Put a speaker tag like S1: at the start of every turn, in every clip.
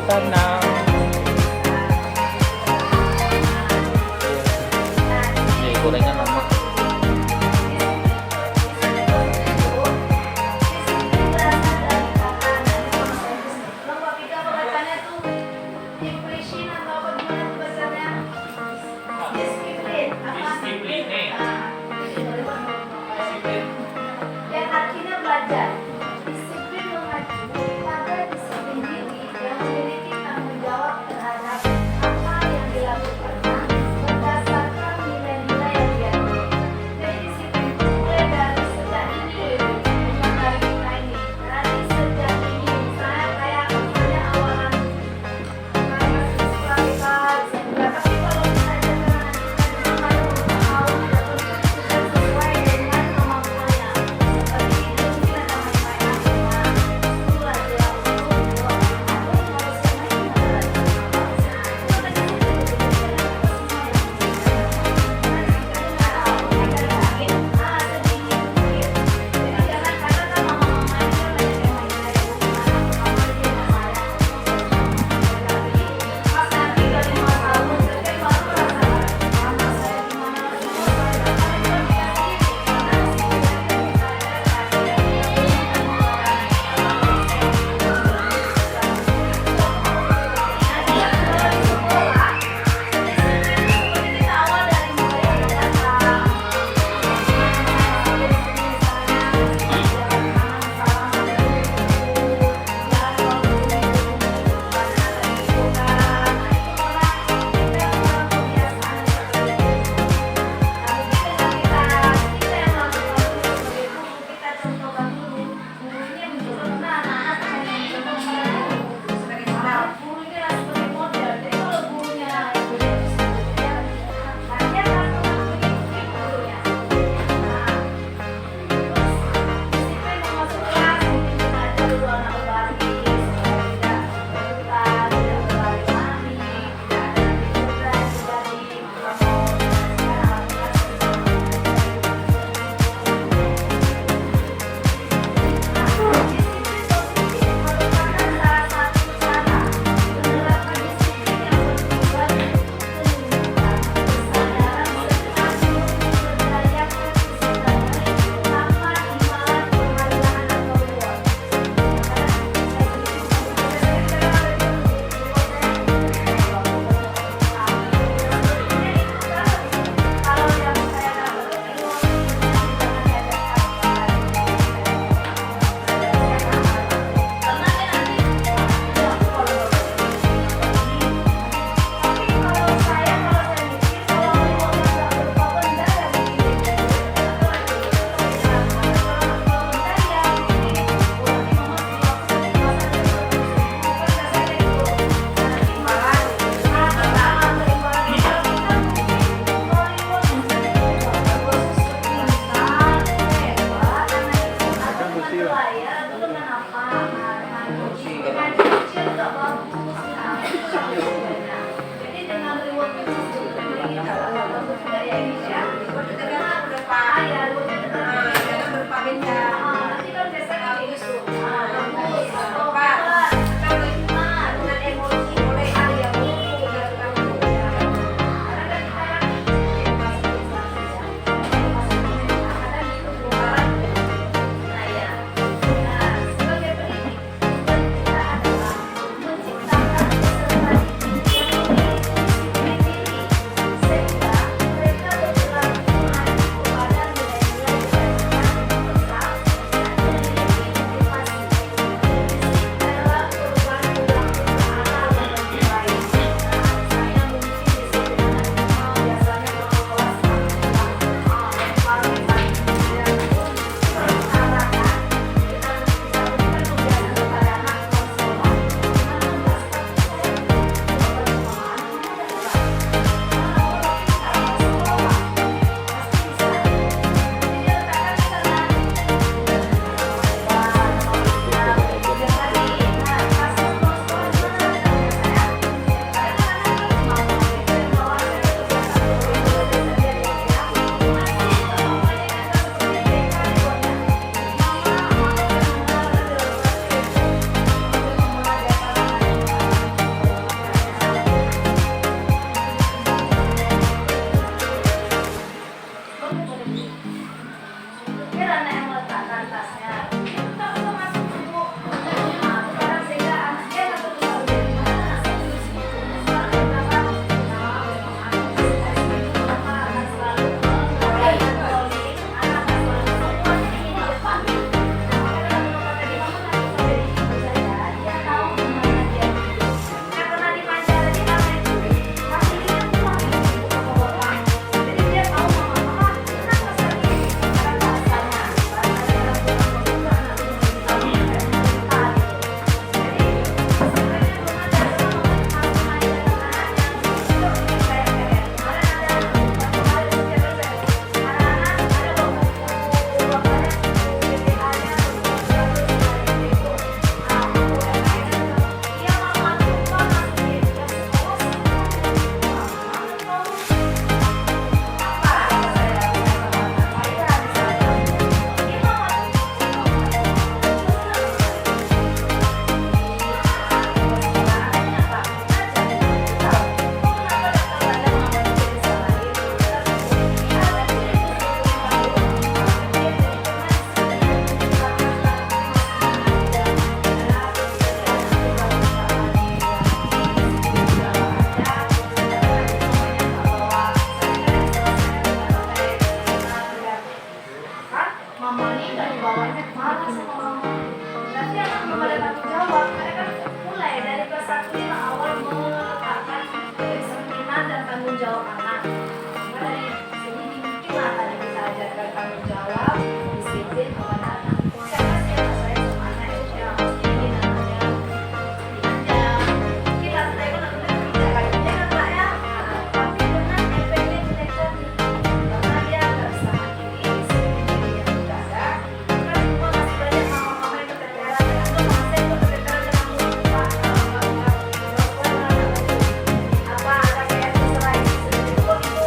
S1: tanaw. Jadi gorengan lama.
S2: Yang artinya belajar, disiplin mengacu pada disiplin diri yang memiliki tanggung sama kamu. Tapi anak belum ada tanggung jawab. Mereka mulai dari kelas 1 ini awal meletakkan disiplinan dan tanggung jawab anak. Maka dari sini dimulailah tadi kita ajarkan tanggung jawab, disiplin kepada anak. Siapa sih yang saya sama anak itu yang mesti ini namanya aja. Kita saya pun udah kerja kan Pak ya. Tapi benar efeknya jelek tadi. Karena dia nggak bisa mandiri, disiplin yang tidak ada. Kan cuma masih banyak mama-mama yang keteteran. Atau masa itu keteteran dengan lupa. Apa ada kayak terserah itu kok itu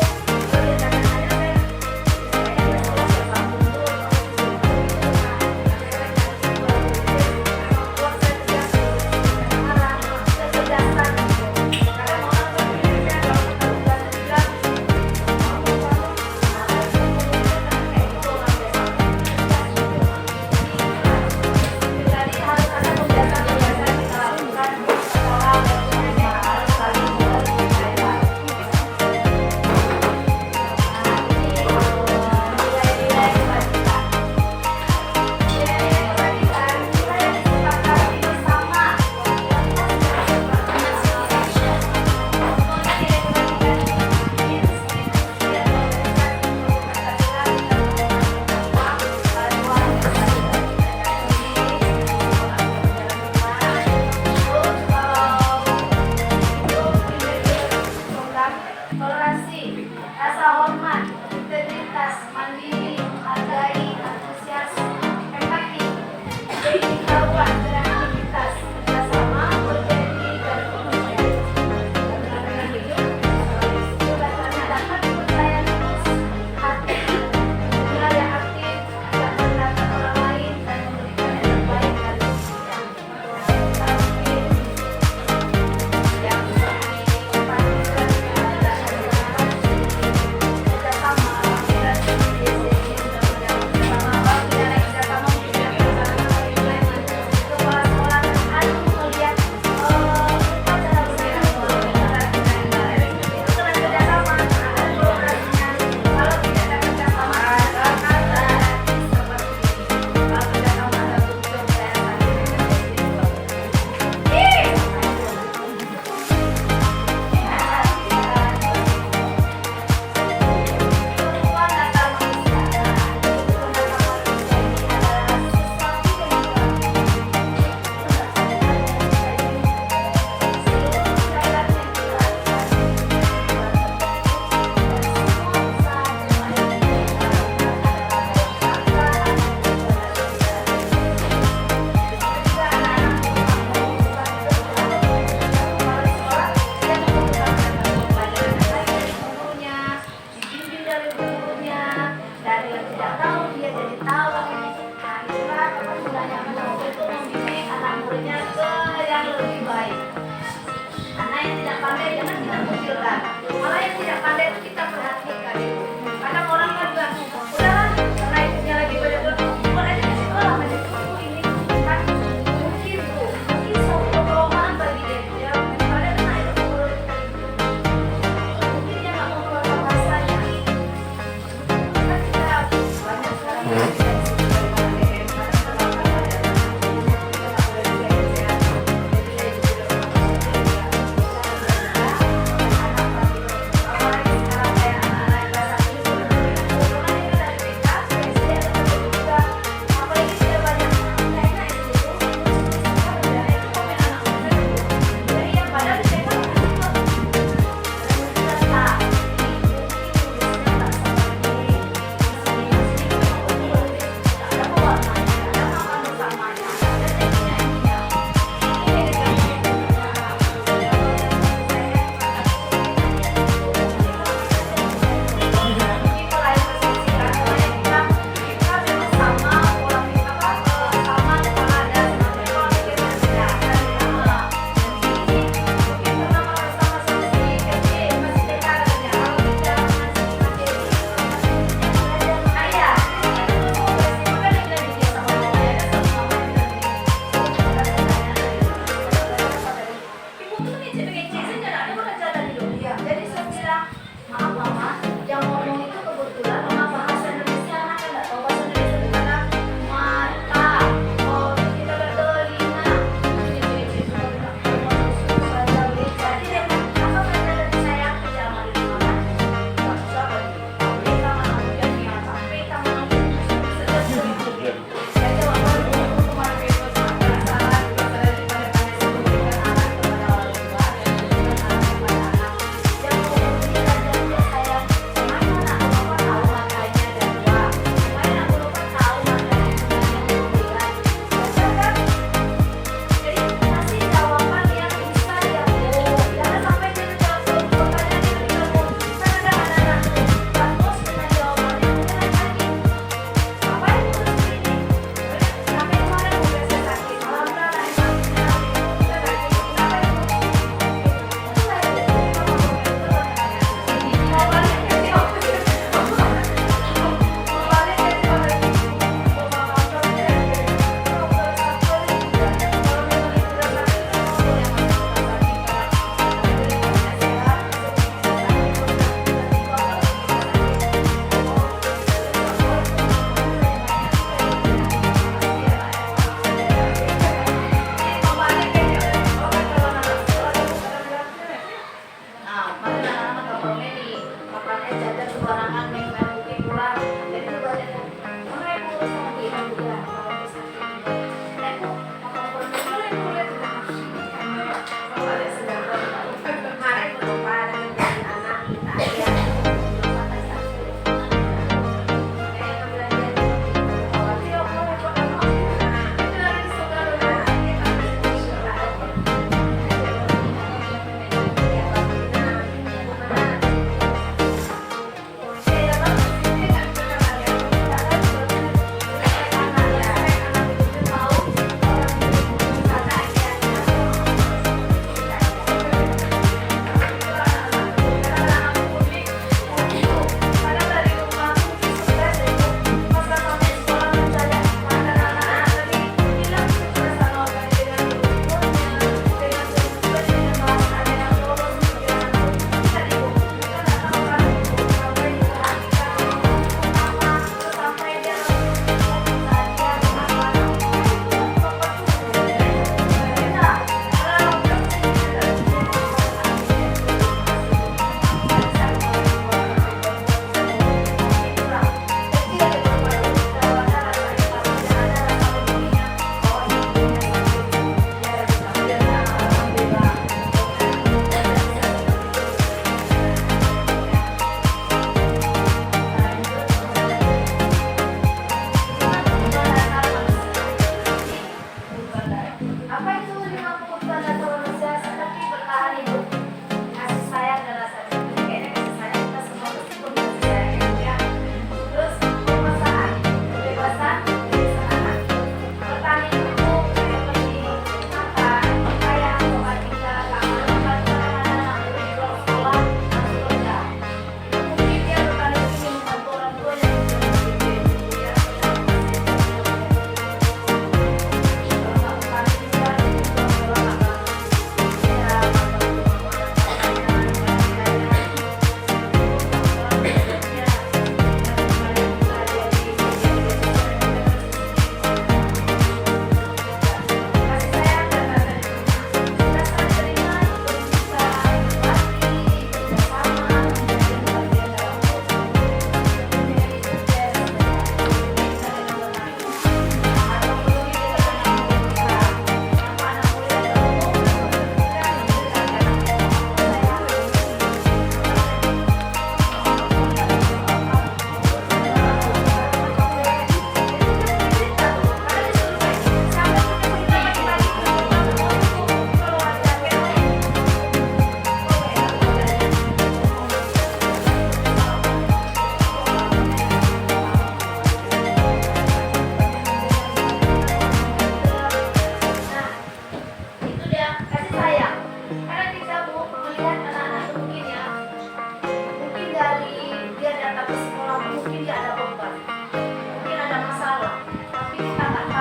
S2: lebih kadang-kadang kayak toleransi, rasa hormat, integritas, mandiri, menghargai, antusias, empati, keikutsertaan, kreativitas, kerjasama, berjanji, dan kepercayaan. Dengan begitu, sudah terdapat kepercayaan tulus, hati, dengar yang aktif, tidak merendahkan orang lain, dan memberikan yang terbaik dari dirinya. Yang malah yang tidak pandai itu kita perhatikan. Kadang orang kan bilang, udahlah karena ibunya lagi banyak buat aja di sekolah aja ibu ini kan mungkin tuh mungkin suatu kelemahan bagi dia padahal kena itu menurut mungkin dia nggak mau keluar bahasanya kan kita banyak sekarang yang tidak bisa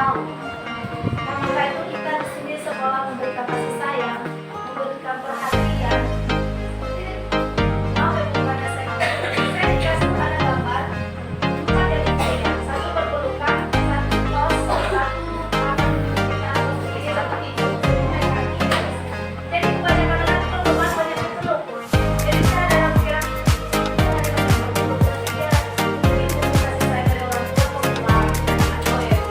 S2: tahu. Nah, maka itu kita di sini sekolah memberikan kasih sayang, memberikan perhatian. Jadi, maaf ya bukannya saya dikasih ada gambar 4 yang berbeda, satu berpelukan, satu tos, satu ini satu hijau, naik kaki. Jadi kebanyakan anak itu beban banyak yang peluk. Jadi saya ada yang kira kasih sayang dari orang tua atau ya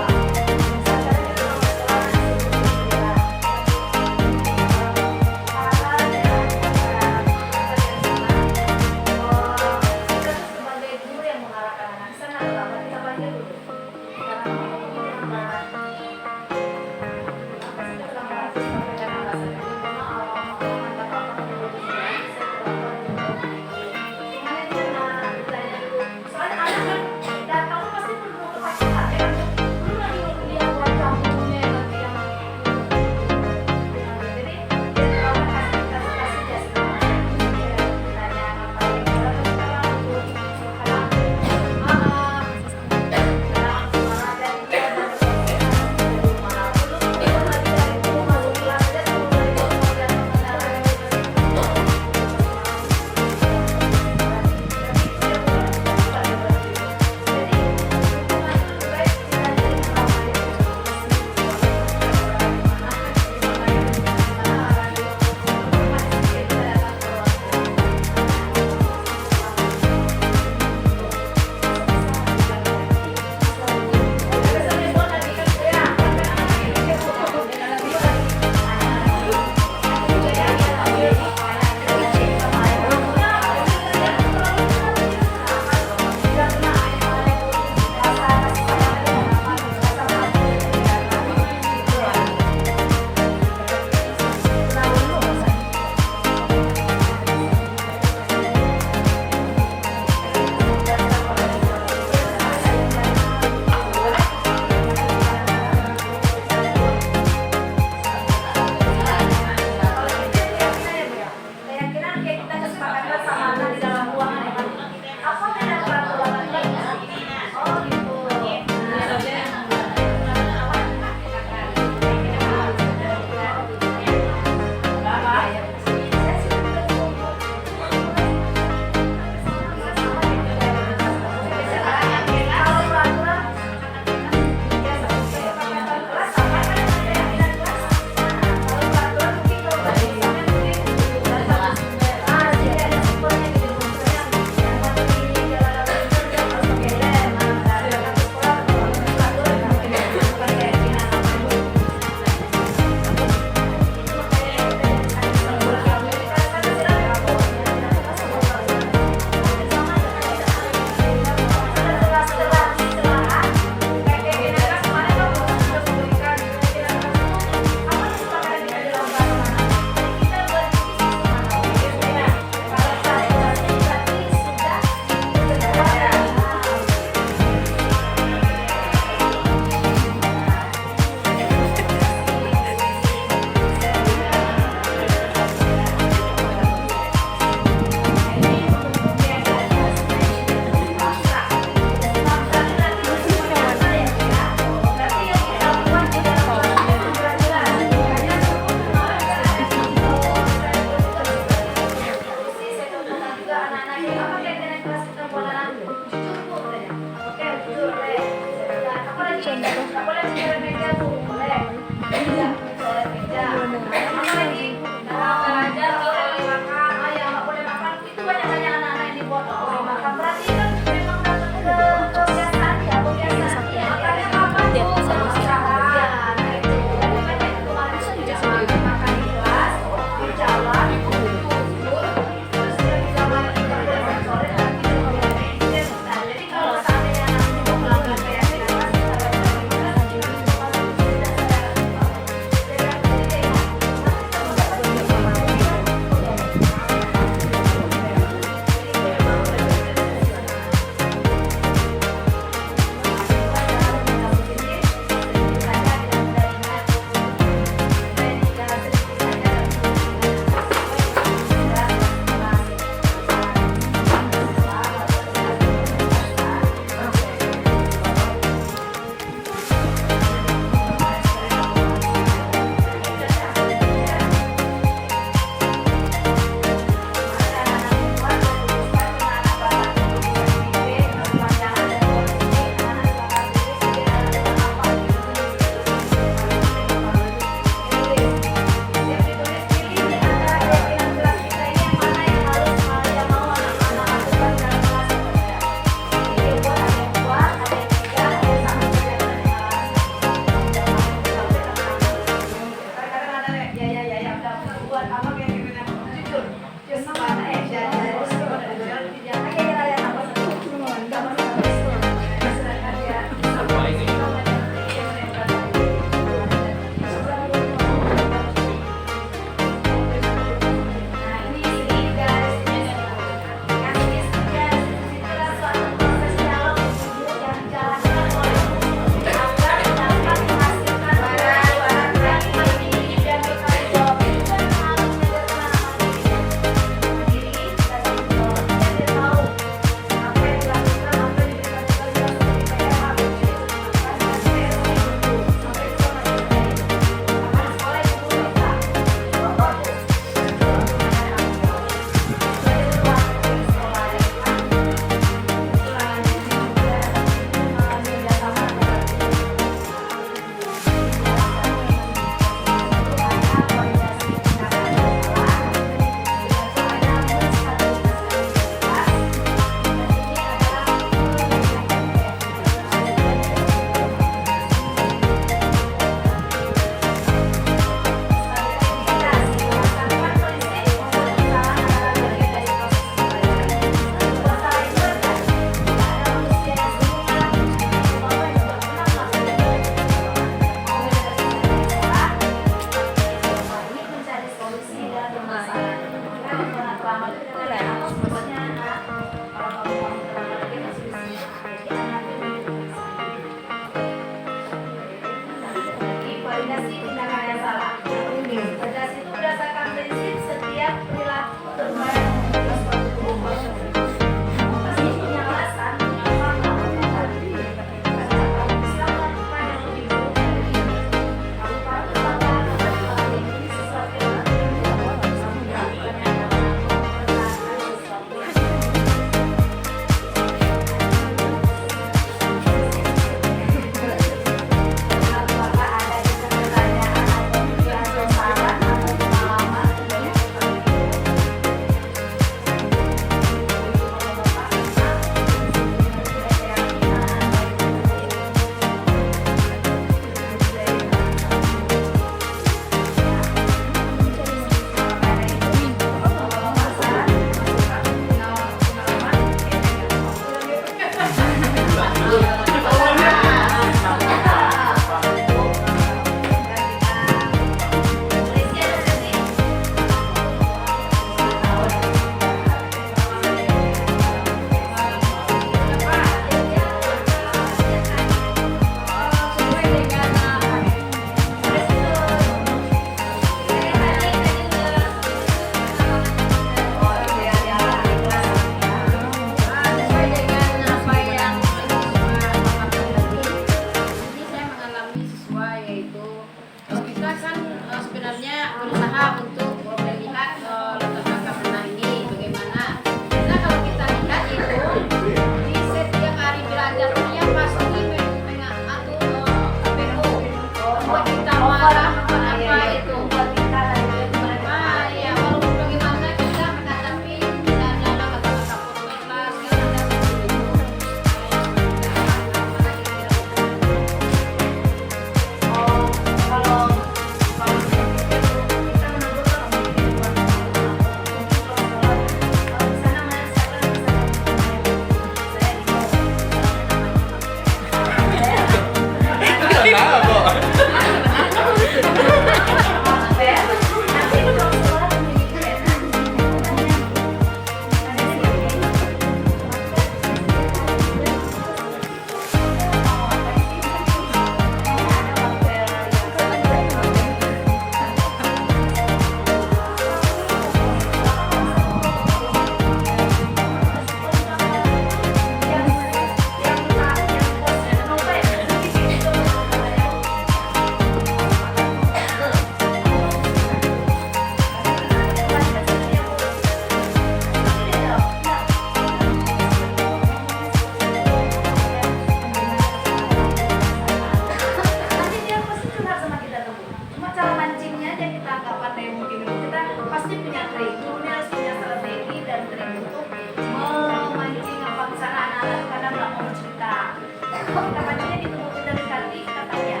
S2: kata pacarnya ditunggu kita dekati, katanya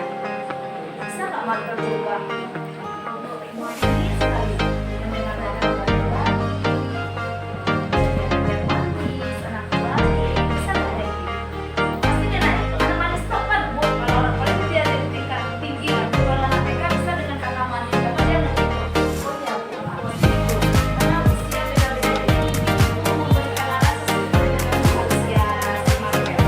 S2: bisa nggak marker berubah untuk emosi sekali mendengar nada baik, yang manis, anak baik, bisa nggak kayak gitu? Pasti dia nanya, anak manis itu apa bu? Kalau orang paling dia ada tingkat tinggi lah. Kalau anak TK bisa dengan kata manis, karena dia nanti oh ya bu, karena usia beda-beda jadi memberikan anak sesuai dengan usia marker.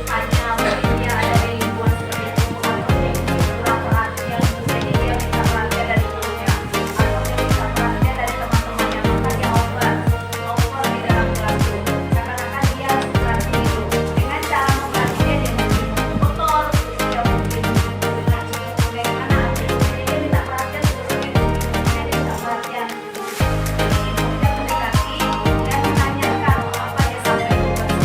S2: Hanya mungkin dia ada di lingkungan seperti itu atau dia kurang perhatian, misalnya dia minta perhatian dari gurunya atau dia minta perhatian dari teman-temannya, maka dia over di dalam kelas itu. Seakan-akan dia seperti itu. Dengan cara memperhatikan dia mungkin kotor, dia mungkin dengan anak, jadi dia minta perhatian seperti itu. Dia minta perhatian. Kemudian mendekati dan menanyakan apa yang sampai buat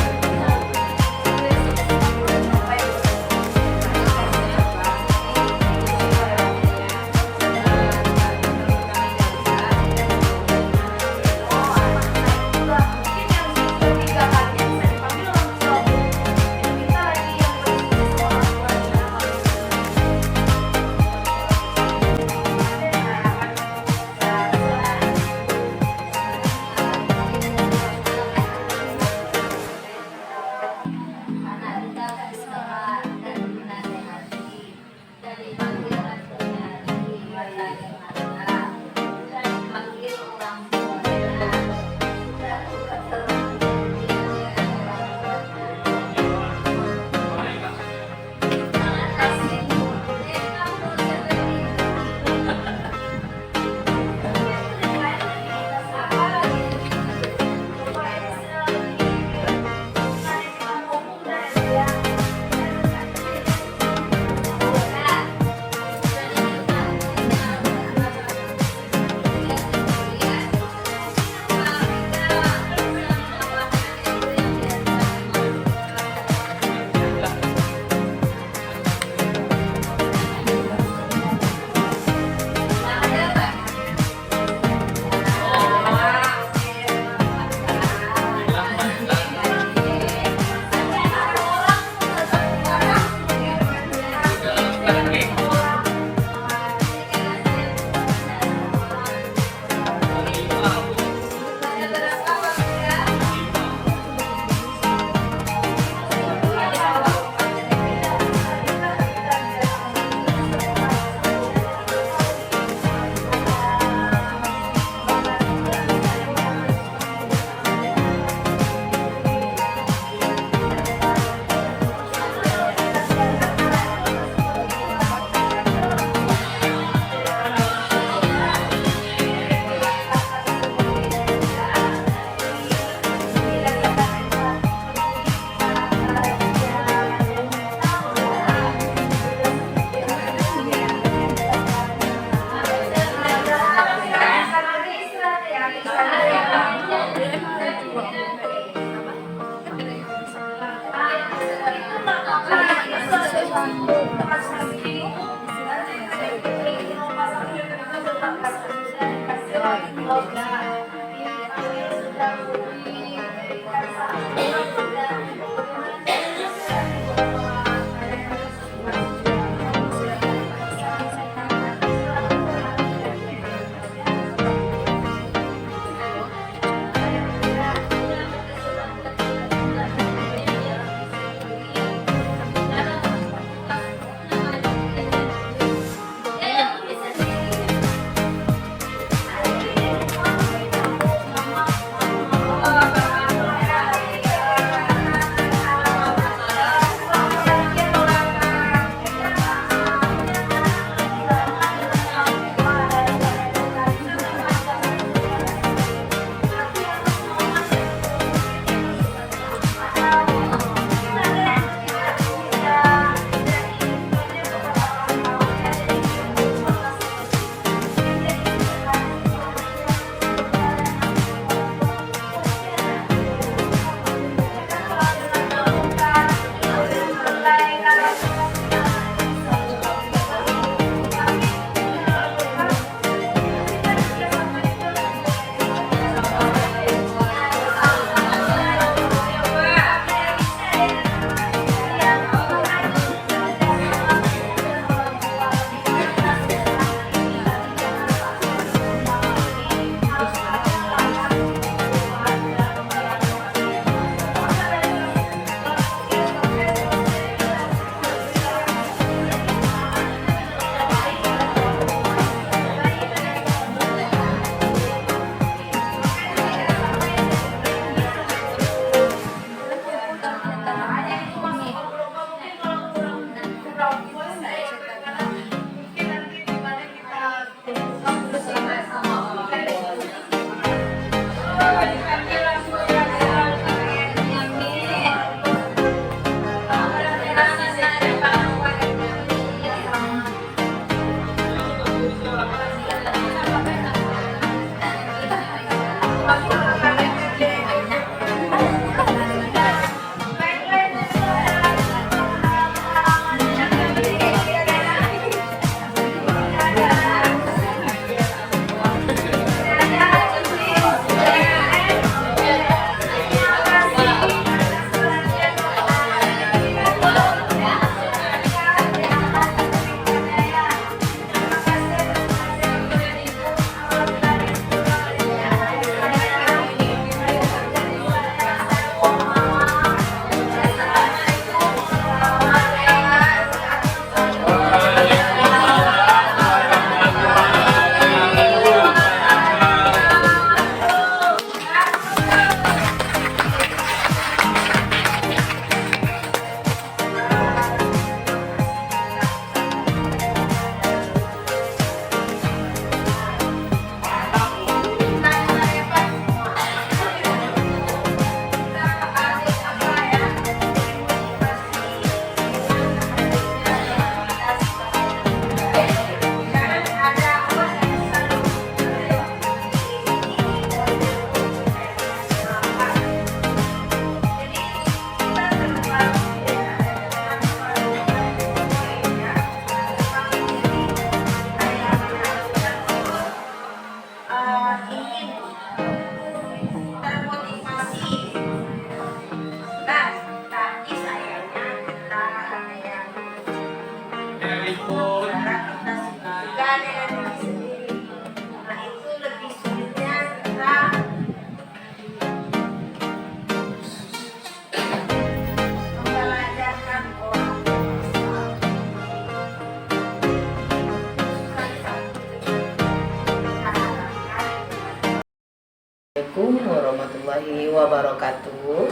S3: warahmatullahi wabarakatuh.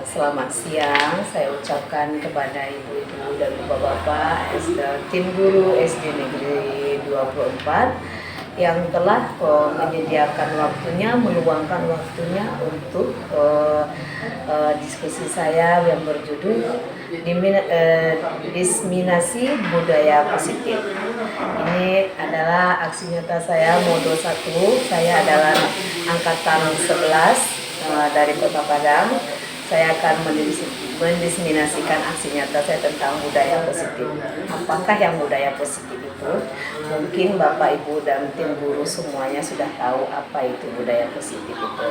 S3: Selamat siang saya ucapkan kepada ibu-ibu dan bapak-bapak tim guru SD Negeri 24 yang telah menyediakan waktunya, meluangkan waktunya untuk diskusi saya yang berjudul Diseminasi Budaya Positif. Ini adalah aksi nyata saya Modo 1. Saya adalah angkatan 11 dari Kota Padang. Saya akan mendiseminasikan aksi nyata saya tentang budaya positif. Apakah yang budaya positif itu? Mungkin Bapak, Ibu, dan tim guru semuanya sudah tahu apa itu budaya positif itu.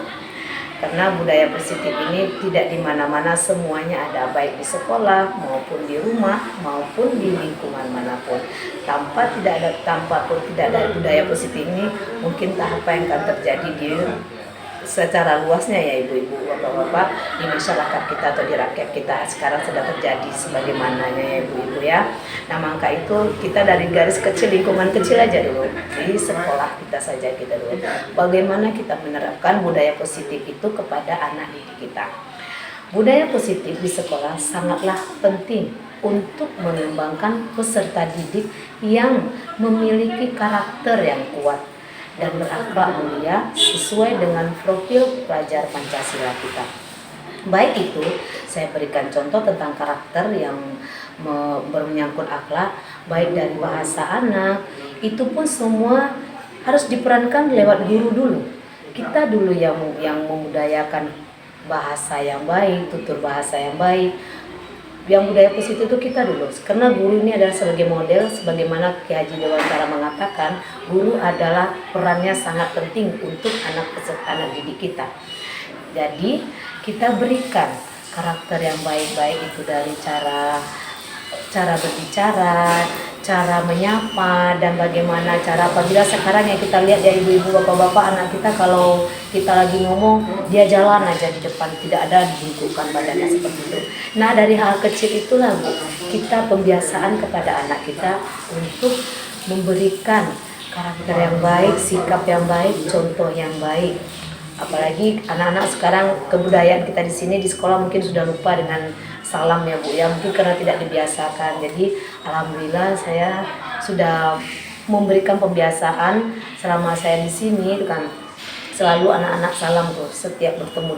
S3: Karena budaya positif ini tidak di mana-mana, semuanya ada, baik di sekolah maupun di rumah maupun di lingkungan manapun. Tanpa tidak ada budaya positif ini, mungkin tak apa yang akan terjadi di secara luasnya ya ibu-ibu, bapak-bapak, di masyarakat kita atau di rakyat kita sekarang sedang terjadi sebagaimananya ya ibu-ibu ya. Nah maka itu kita dari garis kecil, lingkungan kecil aja dulu, di sekolah kita saja kita dulu. Bagaimana kita menerapkan budaya positif itu kepada anak didik kita. Budaya positif di sekolah sangatlah penting untuk mengembangkan peserta didik yang memiliki karakter yang kuat dan berakhlak mulia sesuai dengan profil pelajar Pancasila kita. Baik itu, saya berikan contoh tentang karakter yang menyangkut akhlak, baik dari bahasa anak, itu pun semua harus diperankan lewat guru dulu. Kita dulu yang memudayakan bahasa yang baik, tutur bahasa yang baik. Yang budaya positif itu kita dulu, karena guru ini adalah sebagai model, sebagaimana Ki Haji Dewantara mengatakan, guru adalah perannya sangat penting untuk anak didik kita. Jadi kita berikan karakter yang baik-baik itu dari cara berbicara, cara menyapa, dan bagaimana cara apabila sekarang yang kita lihat ya ibu-ibu, bapak-bapak, anak kita kalau kita lagi ngomong dia jalan aja di depan, tidak ada dibungkukkan badannya seperti itu. Nah dari hal kecil itulah Bu, kita pembiasaan kepada anak kita untuk memberikan karakter yang baik, sikap yang baik, contoh yang baik. Apalagi anak-anak sekarang kebudayaan kita di sini di sekolah mungkin sudah lupa dengan salam ya Bu ya, mungkin karena tidak dibiasakan. Jadi alhamdulillah saya sudah memberikan pembiasaan selama saya di sini kan, selalu anak-anak salam tuh setiap bertemu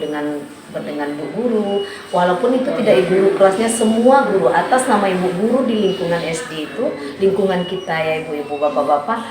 S3: dengan Bu Guru, walaupun itu tidak ibu guru kelasnya, semua guru atas nama ibu guru di lingkungan SD itu, lingkungan kita ya ibu-ibu, bapak-bapak,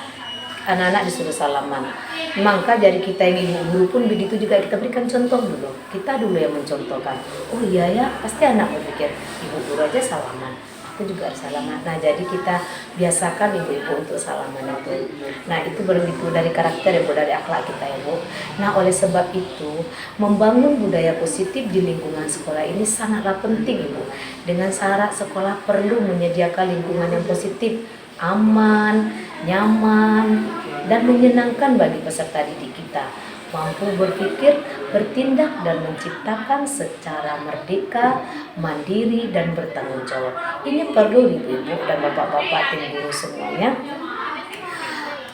S3: anak-anak disuruh salaman. Maka dari kita yang ibu guru pun begitu juga, kita berikan contoh dulu. Kita dulu yang mencontohkan. Oh iya ya, pasti anak berpikir ibu guru aja salaman, aku juga harus salaman. Nah jadi kita biasakan ibu-ibu untuk salaman itu. Nah itu begitu dari karakter ya Bu, dari akhlak kita ya Bu. Nah oleh sebab itu membangun budaya positif di lingkungan sekolah ini sangatlah penting Ibu. Dengan syarat sekolah perlu menyediakan lingkungan yang positif, aman, nyaman, dan menyenangkan bagi peserta didik kita, mampu berpikir, bertindak, dan menciptakan secara merdeka, mandiri, dan bertanggung jawab. Ini perlu ibu-ibu dan bapak-bapak tim guru semuanya.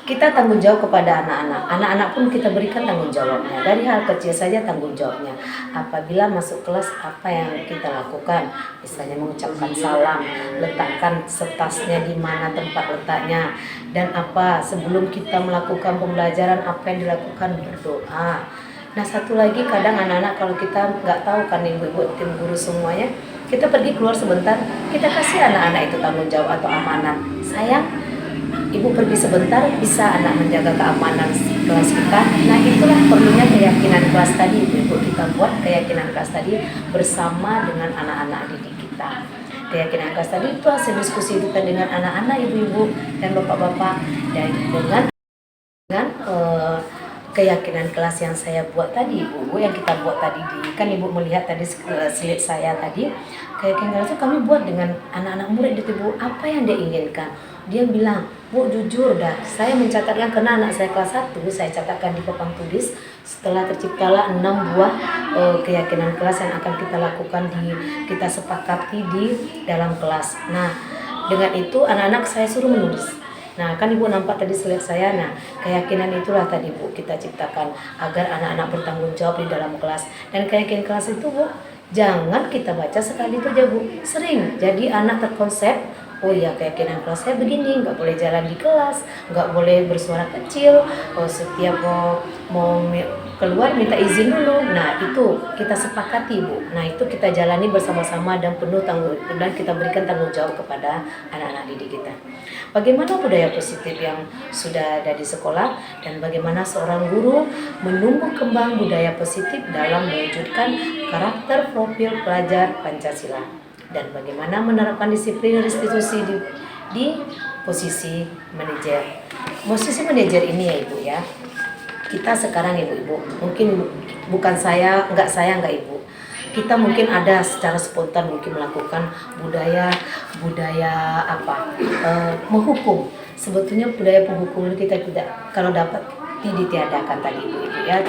S3: Kita tanggung jawab kepada anak-anak. Anak-anak pun kita berikan tanggung jawabnya. Dari hal kecil saja tanggung jawabnya. Apabila masuk kelas, apa yang kita lakukan? Misalnya mengucapkan salam, letakkan setasnya di mana tempat letaknya, dan apa sebelum kita melakukan pembelajaran, apa yang dilakukan? Berdoa. Nah satu lagi, kadang anak-anak kalau kita nggak tahu kan ibu-ibu tim guru semuanya, kita pergi keluar sebentar, kita kasih anak-anak itu tanggung jawab atau amanah. Sayang, Ibu pergi sebentar, bisa anak menjaga keamanan kelas kita. Nah itulah perlunya keyakinan kelas tadi, Ibu kita buat keyakinan kelas tadi bersama dengan anak-anak didik kita. Keyakinan kelas tadi itu hasil diskusi kita dengan anak-anak, ibu-ibu dan bapak-bapak, dan dengan keyakinan kelas yang saya buat tadi, Ibu, yang kita buat tadi kan Ibu melihat tadi slide saya tadi. Keyakinan kelas itu kami buat dengan anak-anak murid itu, Bu, apa yang dia inginkan. Dia bilang, Bu jujur dah, saya mencatatkan karena anak saya kelas 1, saya catatkan di papan tulis setelah terciptalah 6 buah keyakinan kelas yang akan kita lakukan kita sepakati di dalam kelas. Nah, dengan itu anak-anak saya suruh menulis. Nah, kan Ibu nampak tadi slide saya. Nah, keyakinan itulah tadi Bu kita ciptakan agar anak-anak bertanggung jawab di dalam kelas. Dan keyakinan kelas itu Bu, jangan kita baca sekali itu aja Bu. Sering jadi anak terkonsep, oh ya keyakinan kelas saya begini, nggak boleh jalan di kelas, nggak boleh bersuara kecil, oh, setiap mau keluar minta izin dulu. Nah itu kita sepakati Bu. Nah itu kita jalani bersama-sama dan penuh dan kita berikan tanggung jawab kepada anak-anak didik kita. Bagaimana budaya positif yang sudah ada di sekolah dan bagaimana seorang guru menumbuh kembang budaya positif dalam mewujudkan karakter profil pelajar Pancasila dan bagaimana menerapkan disiplin restitusi di posisi manajer. Posisi manajer ini ya Ibu ya. Kita sekarang Ibu-ibu, mungkin bukan enggak saya, enggak Ibu. Kita mungkin ada secara spontan mungkin melakukan budaya menghukum. Sebetulnya budaya penghukuman kita tidak kalau dapat ditiadakan tadi Ibu-ibu ya,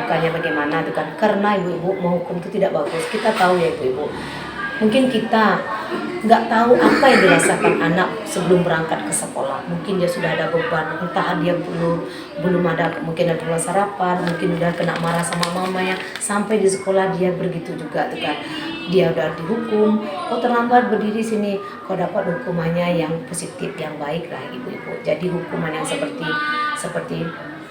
S3: bukannya bagaimana, bukan karena Ibu-ibu menghukum itu tidak bagus. Kita tahu ya Ibu-ibu. Mungkin kita nggak tahu apa yang dirasakan anak sebelum berangkat ke sekolah. Mungkin dia sudah ada beban, entah dia belum ada, mungkin ada belum sarapan, mungkin udah kena marah sama mamanya. Sampai di sekolah dia begitu juga, tuh kan. Dia udah dihukum, kok terlambat berdiri sini, kok dapat hukumannya yang positif, yang baik lah Ibu-ibu. Jadi hukuman yang seperti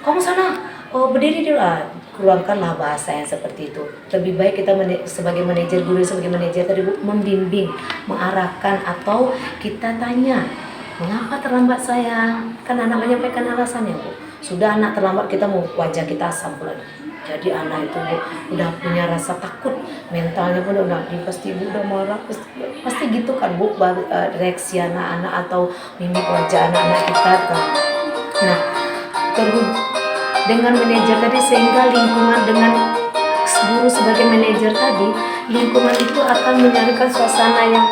S3: kamu sana, oh berdiri dulu lah. Keluarkanlah bahasa yang seperti itu. Lebih baik kita sebagai manajer, guru sebagai manajer tadi Bu, membimbing, mengarahkan, atau kita tanya, mengapa terlambat sayang? Kan anak menyampaikan alasannya Bu. Sudah anak terlambat, kita mau wajah kita asam pula. Jadi anak itu Bu, udah punya rasa takut, mentalnya pun udah pasti Ibu udah marah, pasti gitu kan Bu, reaksi anak-anak atau mimik wajah anak-anak kita kan. Nah, dengan manajer tadi, sehingga lingkungan dengan guru sebagai manajer tadi, lingkungan itu akan menjadikan suasana yang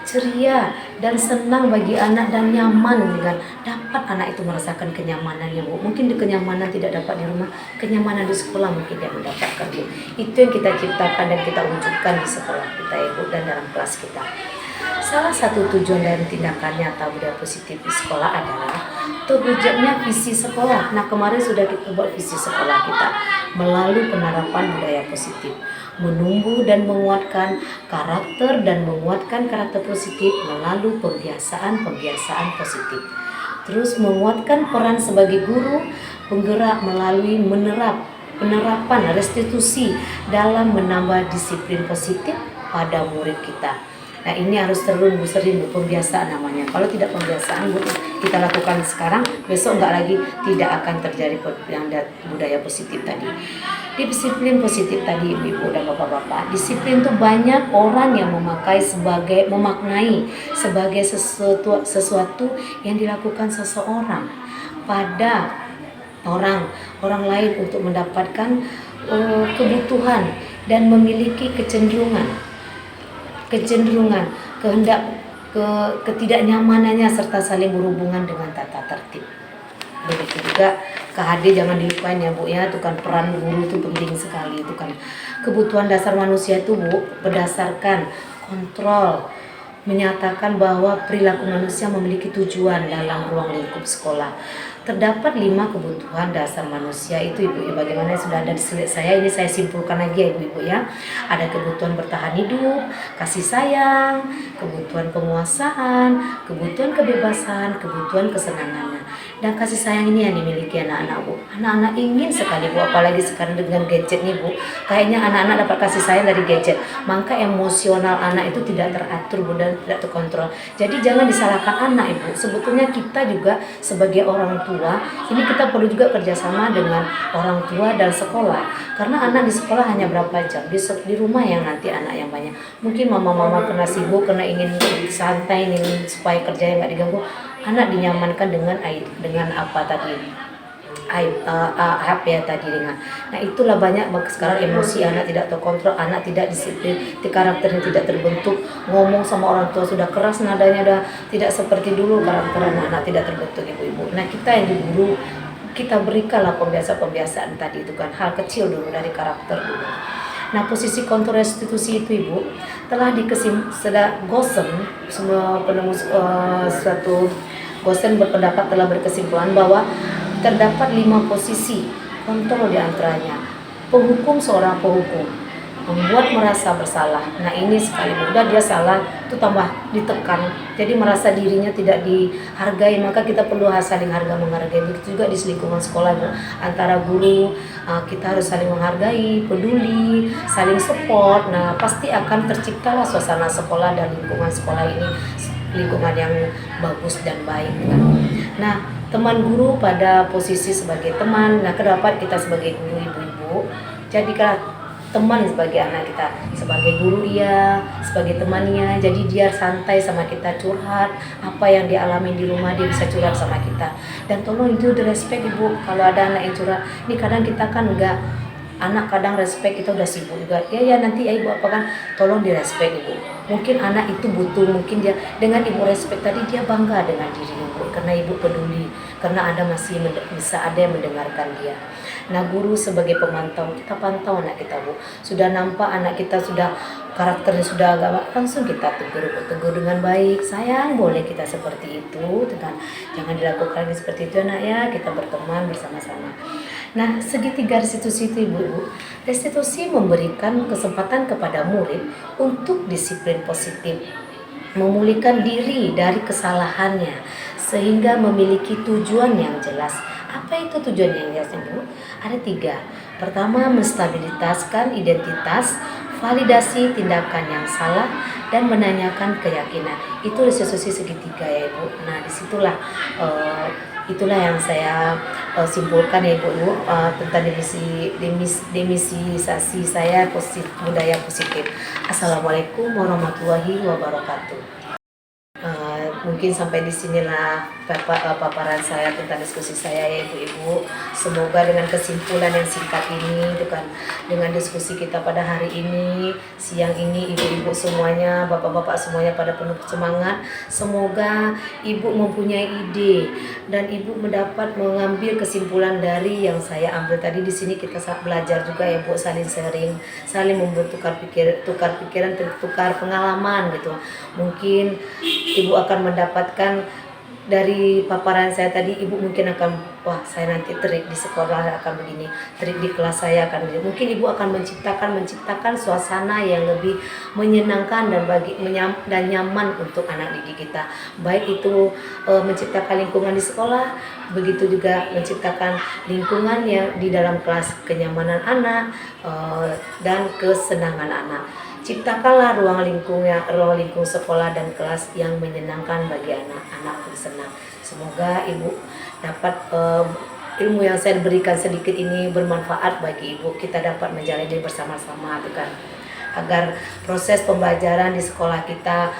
S3: ceria dan senang bagi anak dan nyaman, dengan dapat anak itu merasakan kenyamanannya Bu. Mungkin di kenyamanan tidak dapat di rumah, kenyamanan di sekolah mungkin dia mendapatkan Bu. Itu yang kita ciptakan dan kita wujudkan di sekolah kita Ibu dan dalam kelas kita. Salah satu tujuan dari tindakan nyata budaya positif di sekolah adalah terwujudnya visi sekolah. Nah kemarin sudah kita buat visi sekolah kita melalui penerapan budaya positif, menumbuh dan menguatkan karakter dan menguatkan karakter positif melalui pembiasaan positif. Terus menguatkan peran sebagai guru penggerak melalui penerapan restitusi dalam menambah disiplin positif pada murid kita. Nah ini harus sering Bu, pembiasaan namanya. Kalau tidak pembiasaan Bu, kita lakukan sekarang, besok enggak lagi, tidak akan terjadi budaya positif tadi. Disiplin positif tadi Ibu dan Bapak-bapak, disiplin itu banyak orang yang memaknai sebagai sesuatu yang dilakukan seseorang pada orang lain untuk mendapatkan kebutuhan dan memiliki kecenderungan, kehendak, ketidaknyamanannya serta saling berhubungan dengan tata tertib. Begitu juga KHD jangan dilupain ya Bu ya, itu kan peran guru itu penting sekali. Itu kan kebutuhan dasar manusia itu Bu, berdasarkan kontrol menyatakan bahwa perilaku manusia memiliki tujuan dalam ruang lingkup sekolah. Terdapat 5 kebutuhan dasar manusia itu Ibu, bagaimana sudah ada di slide saya, ini saya simpulkan lagi ya Ibu ya. Ada kebutuhan bertahan hidup, kasih sayang, kebutuhan penguasaan, kebutuhan kebebasan, kebutuhan kesenangannya. Dan kasih sayang ini yang dimiliki anak-anak Bu. Anak-anak ingin sekali Bu, apalagi sekarang dengan gadget nih Bu. Kayaknya anak-anak dapat kasih sayang dari gadget. Maka emosional anak itu tidak teratur Bu, dan tidak terkontrol. Jadi jangan disalahkan anak Ibu. Sebetulnya kita juga sebagai orang tua, ini kita perlu juga kerjasama dengan orang tua dan sekolah. Karena anak di sekolah hanya berapa jam, di rumah yang nanti anak yang banyak. Mungkin mama-mama kena sibuk, kena ingin santai, ingin supaya kerjanya nggak diganggu. Anak dinyamankan dengan apa tadi? HP ya tadi dengan. Nah itulah banyak sekarang emosi anak tidak terkontrol, anak tidak disiplin, karakternya tidak terbentuk, ngomong sama orang tua sudah keras nadanya, udah tidak seperti dulu, karakter anak tidak terbentuk Ibu-ibu. Nah kita yang di guru, kita berikanlah pembiasaan tadi itu kan, hal kecil dulu dari karakter dulu. Nah posisi kontrol restitusi itu Ibu telah sudah Gosem, semua penemu suatu Gosen berpendapat telah berkesimpulan bahwa terdapat 5 posisi kontrol di antaranya. Penghukum seorang penghukum, membuat merasa bersalah. Nah ini sekali mudah dia salah, itu tambah ditekan. Jadi merasa dirinya tidak dihargai, maka kita perlu saling harga menghargai. Begitu juga di lingkungan sekolah, antara guru kita harus saling menghargai, peduli, saling support. Nah pasti akan terciptalah suasana sekolah dan lingkungan sekolah ini lingkungan yang bagus dan baik kan. Nah teman guru pada posisi sebagai teman, nah terdapat kita sebagai guru ibu-ibu, jadikanlah teman sebagai anak kita, sebagai guru ia, sebagai temannya, jadi dia santai sama kita, curhat apa yang dia alami di rumah, dia bisa curhat sama kita. Dan tolong itu direspek ibu, kalau ada anak yang curhat, ini kadang kita kan enggak, anak kadang respect kita udah sibuk juga, ya nanti ibu apa kan, tolong direspek ibu. Mungkin anak itu butuh, mungkin dia dengan ibu respect tadi dia bangga dengan diri ibu, karena ibu peduli, karena ada masih bisa ada yang mendengarkan dia. Nah guru sebagai pemantau, kita pantau anak kita bu, sudah nampak anak kita sudah karakternya sudah agak, langsung kita tegur dengan baik, sayang boleh kita seperti itu, jangan dilakukan seperti itu anak ya, kita berteman bersama-sama. Nah segitiga restitusi itu ibu, restitusi memberikan kesempatan kepada murid untuk disiplin positif, memulihkan diri dari kesalahannya sehingga memiliki tujuan yang jelas. Apa itu tujuan yang jelas ibu? Ada 3. Pertama, menstabilitaskan identitas, validasi tindakan yang salah, dan menanyakan keyakinan. Itu restitusi segitiga ya ibu. Nah disitulah itulah yang saya simpulkan ya ibu, tentang demisisasi saya budaya positif. Assalamualaikum warahmatullahi wabarakatuh. Mungkin sampai di sinilah paparan saya tentang diskusi saya ya ibu-ibu. Semoga dengan kesimpulan yang singkat ini, dengan diskusi kita pada hari ini, siang ini, ibu-ibu semuanya, bapak-bapak semuanya pada penuh semangat. Semoga ibu mempunyai ide dan ibu mendapat mengambil kesimpulan dari yang saya ambil tadi. Di sini kita belajar juga ya bu, saling sharing, saling membutuhkan tukar pikiran, tukar pengalaman gitu. Mungkin ibu akan mendapatkan dari paparan saya tadi, ibu mungkin akan, wah saya nanti trik di sekolah akan begini, trik di kelas saya akan begini. Mungkin ibu akan menciptakan suasana yang lebih menyenangkan dan nyaman untuk anak didik kita. Baik itu menciptakan lingkungan di sekolah, begitu juga menciptakan lingkungan yang di dalam kelas, kenyamanan anak dan kesenangan anak. Ciptakanlah ruang lingkung sekolah dan kelas yang menyenangkan bagi anak-anak bersenang. Semoga ibu dapat ilmu yang saya berikan sedikit ini bermanfaat bagi ibu. Kita dapat menjalani bersama-sama agar proses pembelajaran di sekolah kita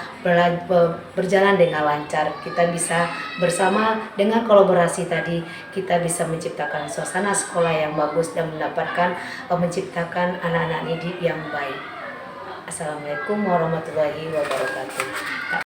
S3: berjalan dengan lancar. Kita bisa bersama dengan kolaborasi tadi, kita bisa menciptakan suasana sekolah yang bagus dan menciptakan anak-anak didik yang baik. Assalamualaikum warahmatullahi wabarakatuh.